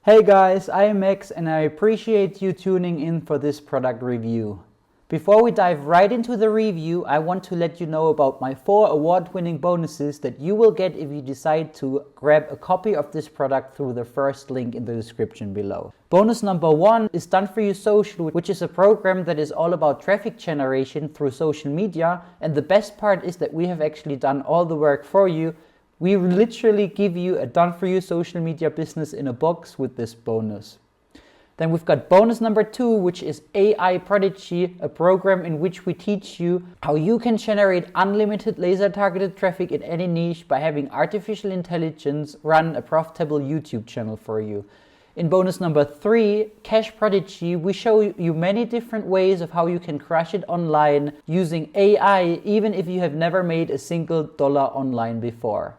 Hey guys, I am Max and I appreciate you tuning in for this product review. Before we dive right into the review, I want to let you know about my 4 award-winning bonuses that you will get if you decide to grab a copy of this product through the first link in the description below. Bonus number 1 is Done For You Social, which is a program that is all about traffic generation through social media, and the best part is that we have actually done all the work for you. We literally give you a done-for-you social media business in a box with this bonus. Then we've got bonus number 2, which is AI Prodigy, a program in which we teach you how you can generate unlimited laser-targeted traffic in any niche by having artificial intelligence run a profitable YouTube channel for you. In bonus number 3, Cash Prodigy, we show you many different ways of how you can crush it online using AI, even if you have never made a single dollar online before.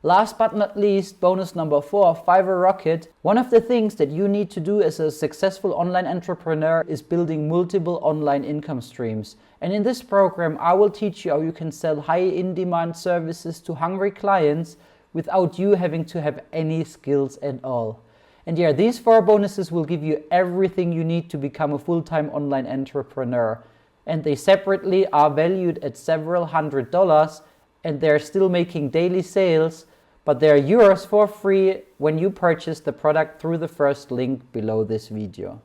Last but not least, bonus number 4, Fiverr Rocket. One of the things that you need to do as a successful online entrepreneur is building multiple online income streams. And in this program, I will teach you how you can sell high in-demand services to hungry clients without you having to have any skills at all. And yeah, these 4 bonuses will give you everything you need to become a full-time online entrepreneur. And they separately are valued at several $100s, and they're still making daily sales, but they're yours for free when you purchase the product through the first link below this video.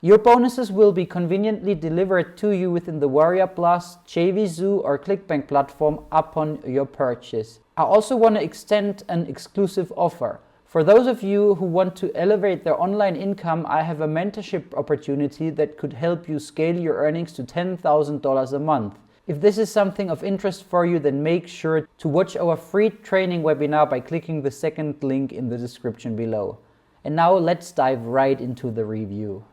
Your bonuses will be conveniently delivered to you within the Warrior Plus, JVZoo or ClickBank platform upon your purchase. I also want to extend an exclusive offer. For those of you who want to elevate their online income, I have a mentorship opportunity that could help you scale your earnings to $10,000 a month. If this is something of interest for you, then make sure to watch our free training webinar by clicking the second link in the description below. And now let's dive right into the review.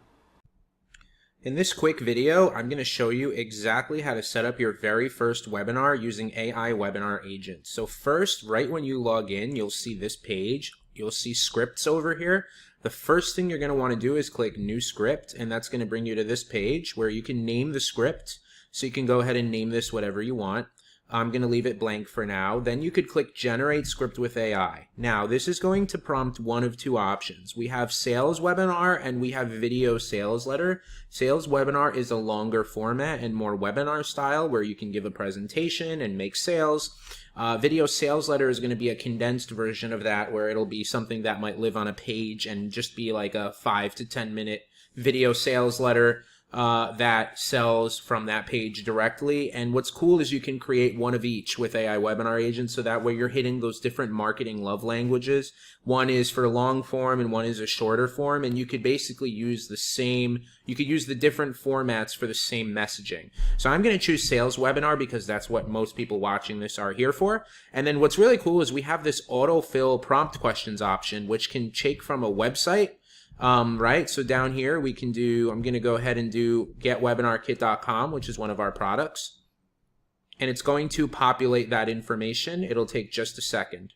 In this quick video, I'm going to show you exactly how to set up your very first webinar using AI Webinar Agent. So first, right when you log in, you'll see this page. You'll see scripts over here. The first thing you're going to want to do is click New Script, and that's going to bring you to this page where you can name the script. So you can go ahead and name this whatever you want. I'm going to leave it blank for now. Then you could click Generate Script with AI. Now, this is going to prompt one of 2 options. We have Sales Webinar and we have Video Sales Letter. Sales Webinar is a longer format and more webinar style where you can give a presentation and make sales. Video Sales Letter is going to be a condensed version of that where it'll be something that might live on a page and just be like a 5 to 10 minute video sales letter that sells from that page directly. And what's cool is you can create one of each with AI Webinar Agent, so that way you're hitting those different marketing love languages. One is for long form and one is a shorter form, and you could basically use the different formats for the same messaging. So I'm going to choose Sales Webinar because that's what most people watching this are here for. And then what's really cool is we have this autofill prompt questions option, which can take from a website. Right, so down here we can do, I'm going to go ahead and do getwebinarkit.com, which is one of our products, and it's going to populate that information. It'll take just a second.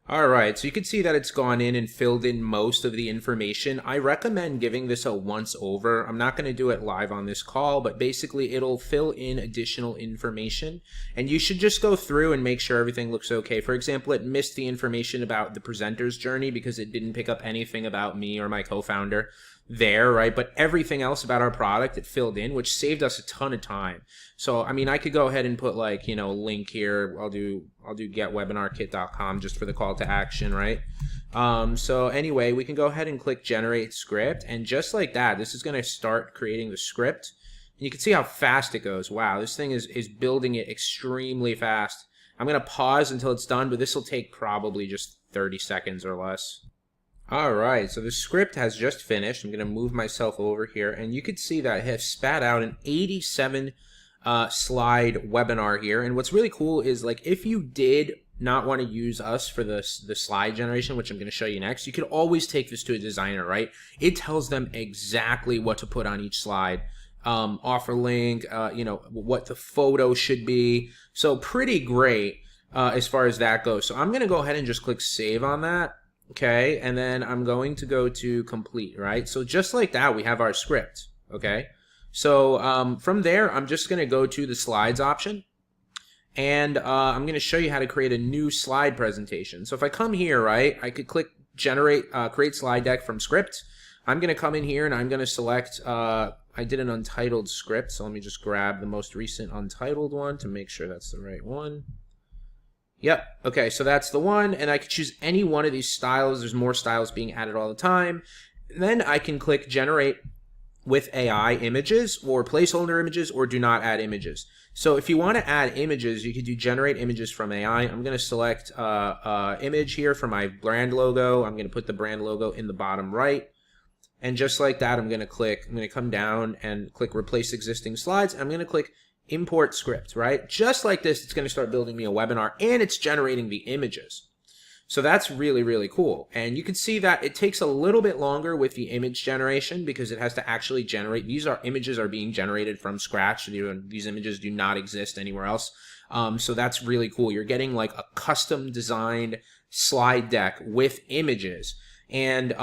Alright, so you can see that it's gone in and filled in most of the information. I recommend giving this a once over. I'm not going to do it live on this call, but basically it'll fill in additional information, and you should just go through and make sure everything looks okay. For example, it missed the information about the presenter's journey because it didn't pick up anything about me or my co-founder there, right? But everything else about our product it filled in, which saved us a ton of time. So I mean, I could go ahead and put like, you know, link here. I'll do getwebinarkit.com just for the call to action, right? So anyway, we can go ahead and click Generate Script, and just like that, this is going to start creating the script. And you can see how fast it goes. Wow, this thing is building it extremely fast. I'm going to pause until it's done, but this will take probably just 30 seconds or less. Alright, so the script has just finished. I'm going to move myself over here, and you can see that I have spat out an 87 slide webinar here. And what's really cool is, like, if you did not want to use us for the slide generation, which I'm going to show you next, you could always take this to a designer, right? It tells them exactly what to put on each slide. Offer link, you know, what the photo should be. So pretty great as far as that goes. So I'm going to go ahead and just click save on that. Okay, and then I'm going to go to complete, right? So just like that, we have our script, okay? So from there, I'm just going to go to the slides option, and I'm going to show you how to create a new slide presentation. So if I come here, right, I could click create slide deck from script. I'm going to come in here and I'm going to select, I did an untitled script. So let me just grab the most recent untitled one to make sure that's the right one. Yep. Okay. So that's the one. And I could choose any one of these styles. There's more styles being added all the time. Then I can click generate with AI images or placeholder images or do not add images. So if you want to add images, you could do generate images from AI. I'm going to select image here for my brand logo. I'm going to put the brand logo in the bottom right. And just like that, I'm going to come down and click replace existing slides. I'm going to click import script, right? Just like this, it's going to start building me a webinar and it's generating the images. So that's really, really cool. And you can see that it takes a little bit longer with the image generation because it has to actually generate. Images are being generated from scratch. These images do not exist anywhere else. So that's really cool. You're getting like a custom designed slide deck with images. And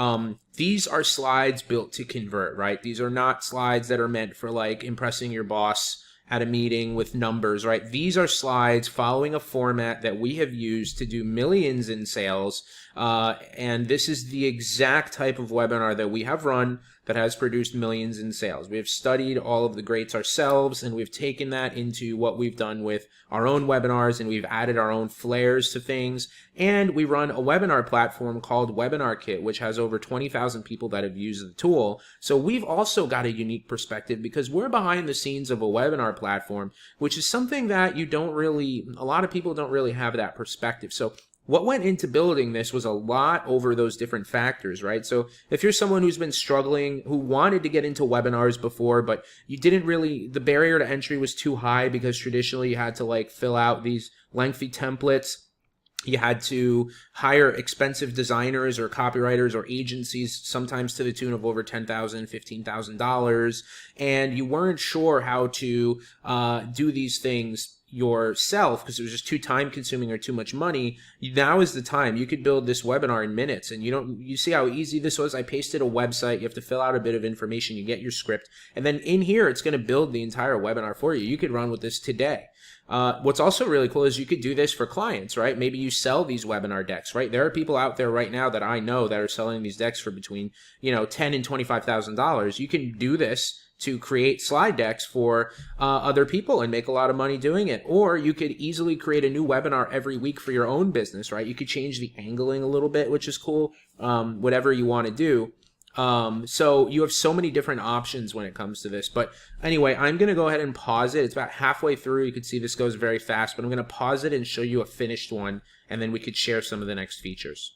these are slides built to convert, right? These are not slides that are meant for like impressing your boss at a meeting with numbers, right? These are slides following a format that we have used to do millions in sales. And this is the exact type of webinar that we have run that has produced millions in sales. We have studied all of the greats ourselves, and we've taken that into what we've done with our own webinars, and we've added our own flares to things. And we run a webinar platform called Webinar Kit, which has over 20,000 people that have used the tool. So we've also got a unique perspective because we're behind the scenes of a webinar platform, which is something that a lot of people don't really have that perspective. So what went into building this was a lot over those different factors, right? So if you're someone who's been struggling, who wanted to get into webinars before, but the barrier to entry was too high because traditionally you had to like fill out these lengthy templates. You had to hire expensive designers or copywriters or agencies, sometimes to the tune of over $10,000, $15,000, and you weren't sure how to do these things yourself because it was just too time consuming or too much money. Now is the time. You could build this webinar in minutes, and you see how easy this was. I pasted a website. You have to fill out a bit of information. You get your script, and then in here it's going to build the entire webinar for you. You could run with this today. What's also really cool is you could do this for clients, right? Maybe you sell these webinar decks, right? There are people out there right now that I know that are selling these decks for between, $10,000 and $25,000. You can do this to create slide decks for other people and make a lot of money doing it. Or you could easily create a new webinar every week for your own business, right? You could change the angling a little bit, which is cool, whatever you want to do. So you have so many different options when it comes to this. But anyway, I'm going to go ahead and pause it. It's about halfway through. You can see this goes very fast, but I'm going to pause it and show you a finished one, and then we could share some of the next features.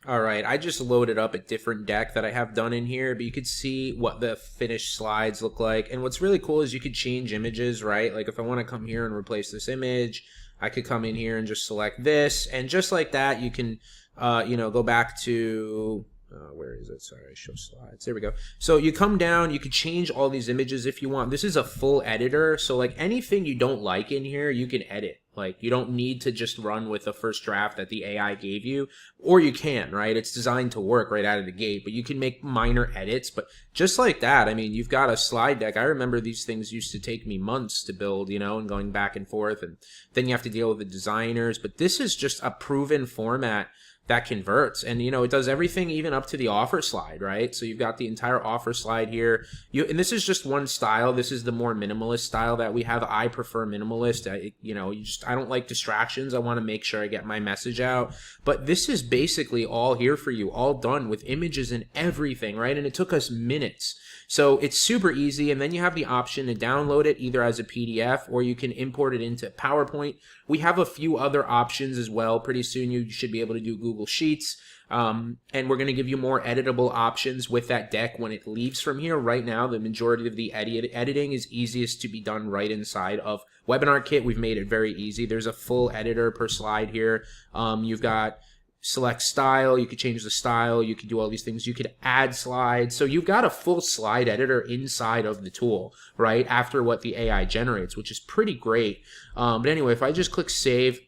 All right, I just loaded up a different deck that I have done in here, but you could see what the finished slides look like. And what's really cool is you could change images, right? Like if I want to come here and replace this image, I could come in here and just select this. And just like that, you can, go back to... where is it? Sorry, show slides. There we go. So you come down, you could change all these images if you want. This is a full editor. So like anything you don't like in here, you can edit. Like you don't need to just run with the first draft that the AI gave you, or you can, right? It's designed to work right out of the gate, but you can make minor edits. But just like that, I mean, you've got a slide deck. I remember these things used to take me months to build, and going back and forth, and then you have to deal with the designers. But this is just a proven format that converts, and it does everything even up to the offer slide, right? So you've got the entire offer slide here. And this is just one style. This is the more minimalist style that we have. I prefer minimalist. I don't like distractions. I want to make sure I get my message out. But this is basically all here for you, all done with images and everything, right? And it took us minutes. So it's super easy, and then you have the option to download it either as a PDF or you can import it into PowerPoint. We have a few other options as well. Pretty soon you should be able to do Google Sheets, and we're going to give you more editable options with that deck when it leaves from here. Right now, the majority of the editing is easiest to be done right inside of Webinar Kit. We've made it very easy. There's a full editor per slide here. You've got select style, you could change the style, you could do all these things, you could add slides. So you've got a full slide editor inside of the tool, right, after what the AI generates, which is pretty great. But anyway, if I just click save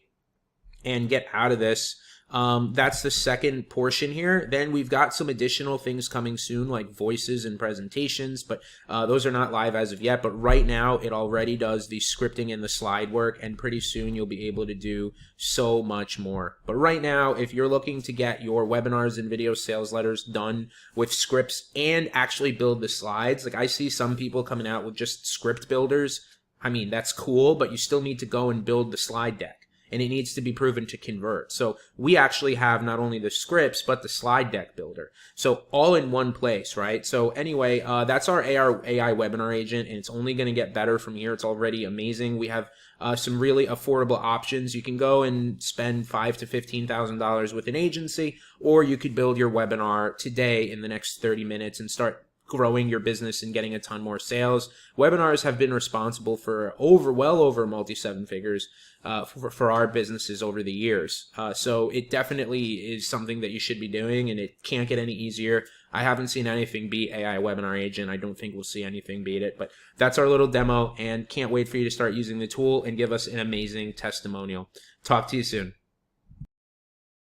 and get out of this, That's the second portion here. Then we've got some additional things coming soon, like voices and presentations, but those are not live as of yet. But right now, it already does the scripting and the slide work, and pretty soon you'll be able to do so much more. But right now, if you're looking to get your webinars and video sales letters done with scripts and actually build the slides, like I see some people coming out with just script builders. I mean, that's cool, but you still need to go and build the slide deck, and it needs to be proven to convert. So we actually have not only the scripts, but the slide deck builder. So all in one place, right? So anyway, that's our AI webinar agent, and it's only going to get better from here. It's already amazing. We have some really affordable options. You can go and spend $5,000 to $15,000 with an agency, or you could build your webinar today in the next 30 minutes and start growing your business and getting a ton more sales. Webinars have been responsible for well over multi-seven figures for our businesses over the years. So it definitely is something that you should be doing, and it can't get any easier. I haven't seen anything beat AI Webinar Agent. I don't think we'll see anything beat it, but that's our little demo, and can't wait for you to start using the tool and give us an amazing testimonial. Talk to you soon.